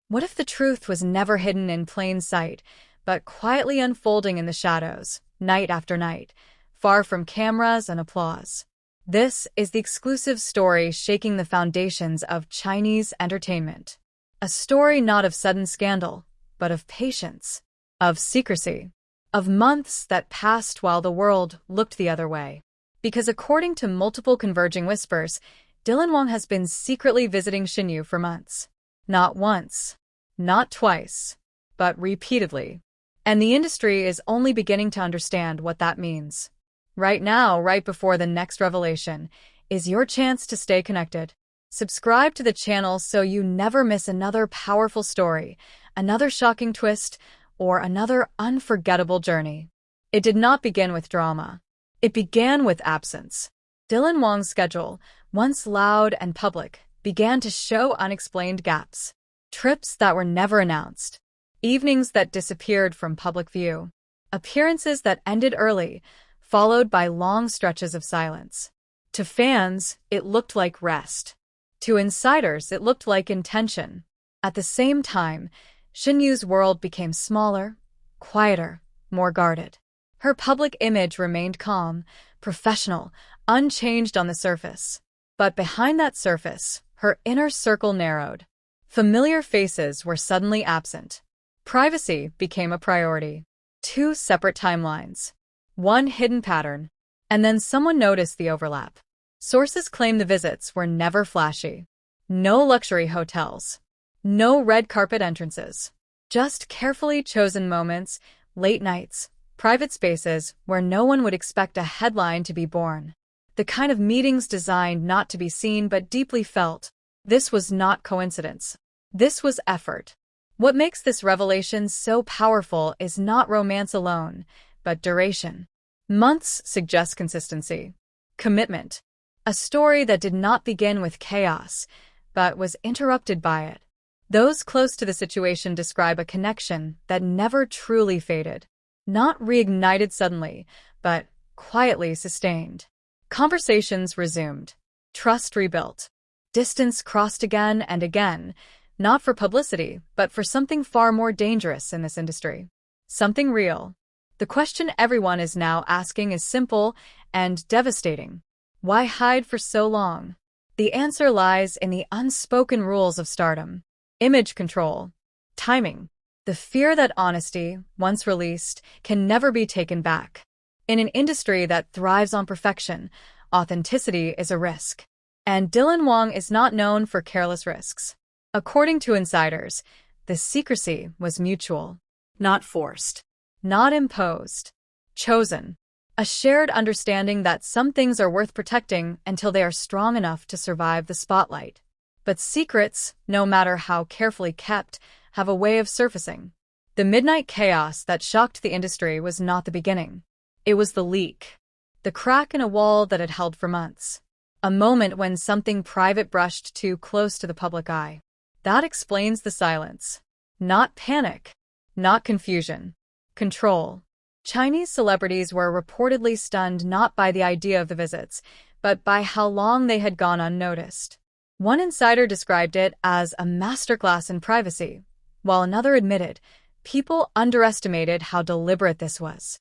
What if the truth was never hidden in plain sight, but quietly unfolding in the shadows, night after night, far from cameras and applause? This is the exclusive story shaking the foundations of Chinese entertainment. A story not of sudden scandal, but of patience, of secrecy, of months that passed while the world looked the other way. Because according to multiple converging whispers, Wang has been secretly visiting Shen Yue for months. Not once, not twice, but repeatedly. And the industry is only beginning to understand what that means. Right now, right before the next revelation, is your chance to stay connected. Subscribe to the channel so you never miss another powerful story, another shocking twist, or another unforgettable journey. It did not begin with drama. It began with absence. Wang's schedule, once loud and public, began to show unexplained gaps. Trips that were never announced. Evenings that disappeared from public view. Appearances that ended early, followed by long stretches of silence. To fans, it looked like rest. To insiders, it looked like intention. At the same time, Shen Yue's world became smaller, quieter, more guarded. Her public image remained calm, professional, unchanged on the surface. But behind that surface, her inner circle narrowed. Familiar faces were suddenly absent. Privacy became a priority. Two separate timelines. One hidden pattern. And then someone noticed the overlap. Sources claim the visits were never flashy. No luxury hotels. No red carpet entrances. Just carefully chosen moments, late nights, private spaces where no one would expect a headline to be born. The kind of meetings designed not to be seen but deeply felt. This was not coincidence. This was effort. What makes this revelation so powerful is not romance alone, but duration. Months suggest consistency. Commitment. A story that did not begin with chaos, but was interrupted by it. Those close to the situation describe a connection that never truly faded. Not reignited suddenly, but quietly sustained. Conversations resumed. Trust rebuilt. Distance crossed again and again, not for publicity, but for something far more dangerous in this industry. Something real. The question everyone is now asking is simple and devastating. Why hide for so long? The answer lies in the unspoken rules of stardom. Image control. Timing. The fear that honesty, once released, can never be taken back. In an industry that thrives on perfection, authenticity is a risk. And Wang is not known for careless risks. According to insiders, the secrecy was mutual. Not forced. Not imposed. Chosen. A shared understanding that some things are worth protecting until they are strong enough to survive the spotlight. But secrets, no matter how carefully kept, have a way of surfacing. The midnight chaos that shocked the industry was not the beginning. It was the leak. The crack in a wall that had held for months. A moment when something private brushed too close to the public eye. That explains the silence. Not panic. Not confusion. Control. Chinese celebrities were reportedly stunned not by the idea of the visits, but by how long they had gone unnoticed. One insider described it as a masterclass in privacy, while another admitted people underestimated how deliberate this was.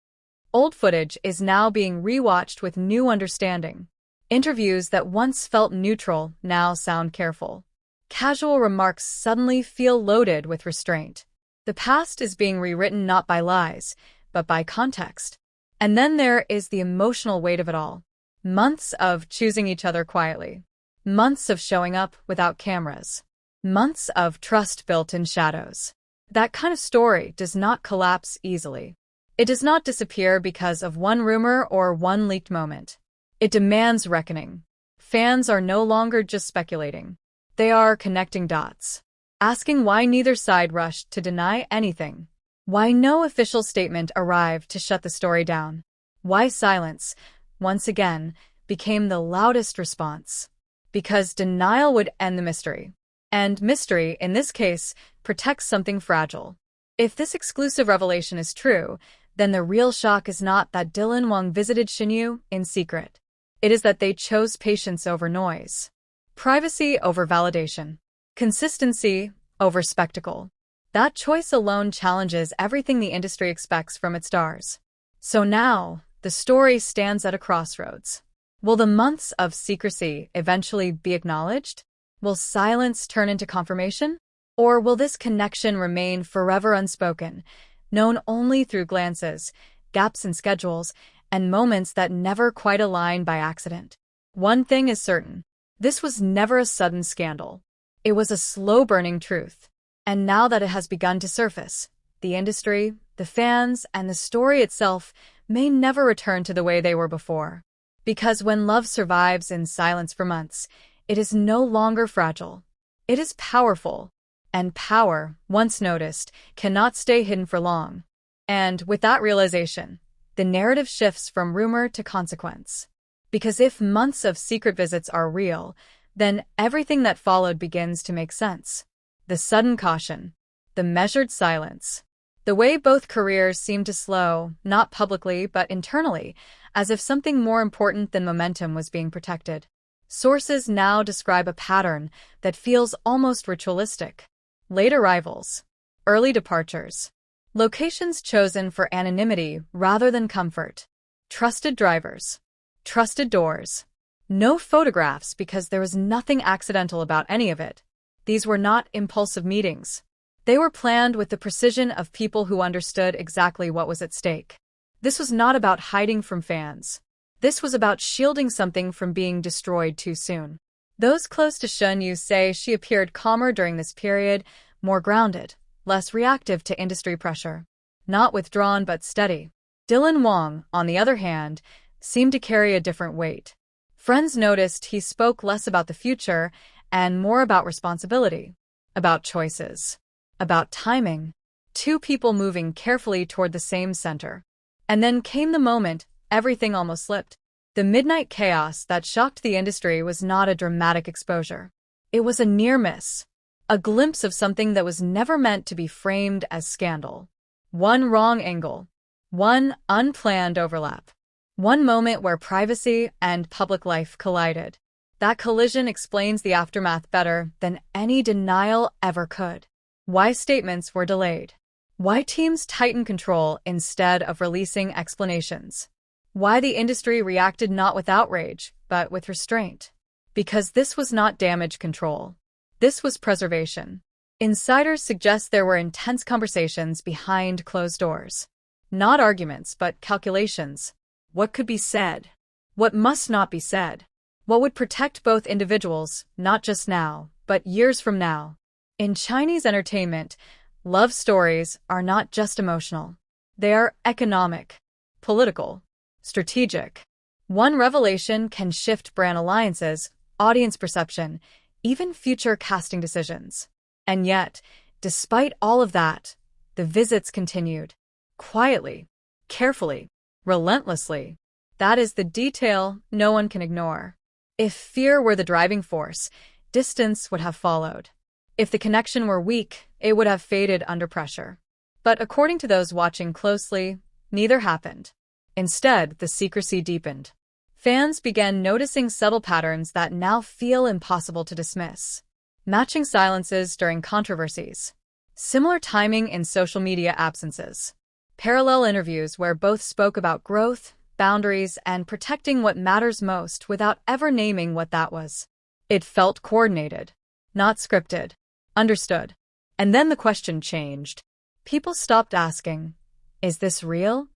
Old footage is now being rewatched with new understanding. Interviews that once felt neutral now sound careful. Casual remarks suddenly feel loaded with restraint. The past is being rewritten not by lies, but by context. And then there is the emotional weight of it all. Months of choosing each other quietly. Months of showing up without cameras. Months of trust built in shadows. That kind of story does not collapse easily. It does not disappear because of one rumor or one leaked moment. It demands reckoning. Fans are no longer just speculating. They are connecting dots. Asking why neither side rushed to deny anything. Why no official statement arrived to shut the story down. Why silence, once again, became the loudest response. Because denial would end the mystery. And mystery, in this case, protects something fragile. If this exclusive revelation is true, then the real shock is not that Wang visited Shen Yue in secret. It is that they chose patience over noise. Privacy over validation. Consistency over spectacle. That choice alone challenges everything the industry expects from its stars. So now, the story stands at a crossroads. Will the months of secrecy eventually be acknowledged? Will silence turn into confirmation? Or will this connection remain forever unspoken, known only through glances, gaps in schedules, and moments that never quite align by accident? One thing is certain. This was never a sudden scandal. It was a slow-burning truth. And now that it has begun to surface, the industry, the fans, and the story itself may never return to the way they were before. Because when love survives in silence for months, it is no longer fragile. It is powerful. And power, once noticed, cannot stay hidden for long. And with that realization, the narrative shifts from rumor to consequence. Because if months of secret visits are real, then everything that followed begins to make sense. The sudden caution, the measured silence, the way both careers seemed to slow, not publicly but internally, as if something more important than momentum was being protected. Sources now describe a pattern that feels almost ritualistic. Late arrivals, early departures, locations chosen for anonymity rather than comfort, trusted drivers, trusted doors. No photographs because there was nothing accidental about any of it. These were not impulsive meetings. They were planned with the precision of people who understood exactly what was at stake. This was not about hiding from fans. This was about shielding something from being destroyed too soon. Those close to Shen Yue say she appeared calmer during this period, more grounded, less reactive to industry pressure. Not withdrawn but steady. Wang, on the other hand, seemed to carry a different weight. Friends noticed he spoke less about the future and more about responsibility, about choices, about timing. Two people moving carefully toward the same center. And then came the moment everything almost slipped. The midnight chaos that shocked the industry was not a dramatic exposure. It was a near miss, a glimpse of something that was never meant to be framed as scandal. One wrong angle, one unplanned overlap, one moment where privacy and public life collided. That collision explains the aftermath better than any denial ever could. Why statements were delayed. Why teams tightened control instead of releasing explanations. Why the industry reacted not with outrage, but with restraint. Because this was not damage control. This was preservation. Insiders suggest there were intense conversations behind closed doors. Not arguments, but calculations. What could be said? What must not be said? What would protect both individuals, not just now, but years from now? In Chinese entertainment, love stories are not just emotional. They are economic, political, strategic. One revelation can shift brand alliances, audience perception, even future casting decisions. And yet, despite all of that, the visits continued. Quietly, carefully, relentlessly. That is the detail no one can ignore. If fear were the driving force, distance would have followed. If the connection were weak, it would have faded under pressure. But according to those watching closely, neither happened. Instead, the secrecy deepened. Fans began noticing subtle patterns that now feel impossible to dismiss. Matching silences during controversies. Similar timing in social media absences. Parallel interviews where both spoke about growth, boundaries, and protecting what matters most without ever naming what that was. It felt coordinated, not scripted, understood. And then the question changed. People stopped asking, "Is this real?"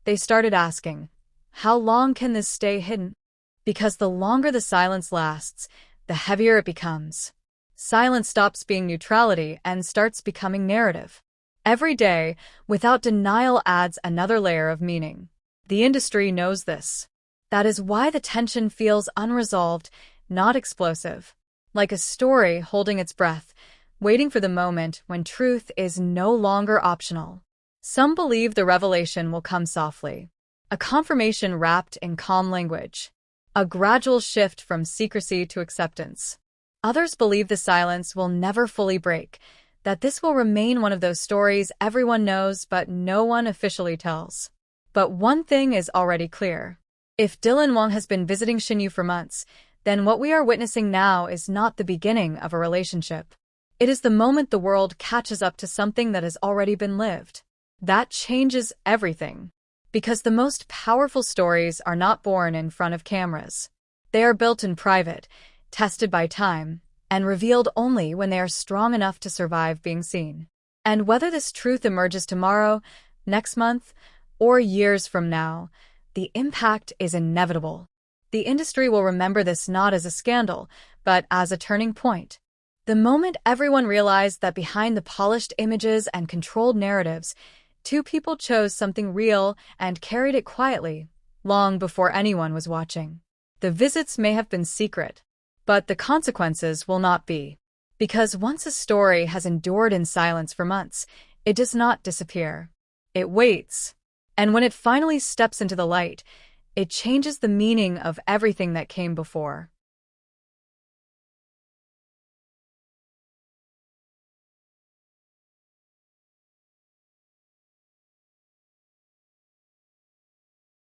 They started asking, "How long can this stay hidden?" Because the longer the silence lasts, the heavier it becomes. Silence stops being neutrality and starts becoming narrative. Every day, without denial, adds another layer of meaning. The industry knows this. That is why the tension feels unresolved, not explosive. Like a story holding its breath, waiting for the moment when truth is no longer optional. Some believe the revelation will come softly. A confirmation wrapped in calm language. A gradual shift from secrecy to acceptance. Others believe the silence will never fully break, that this will remain one of those stories everyone knows but no one officially tells. But one thing is already clear. If Wang has been visiting Shen Yue for months, then what we are witnessing now is not the beginning of a relationship. It is the moment the world catches up to something that has already been lived. That changes everything. Because the most powerful stories are not born in front of cameras. They are built in private, tested by time, and revealed only when they are strong enough to survive being seen. And whether this truth emerges tomorrow, next month, or years from now, the impact is inevitable. The industry will remember this not as a scandal, but as a turning point. The moment everyone realized that behind the polished images and controlled narratives, two people chose something real and carried it quietly, long before anyone was watching. The visits may have been secret, but the consequences will not be. Because once a story has endured in silence for months, it does not disappear. It waits. And when it finally steps into the light, it changes the meaning of everything that came before.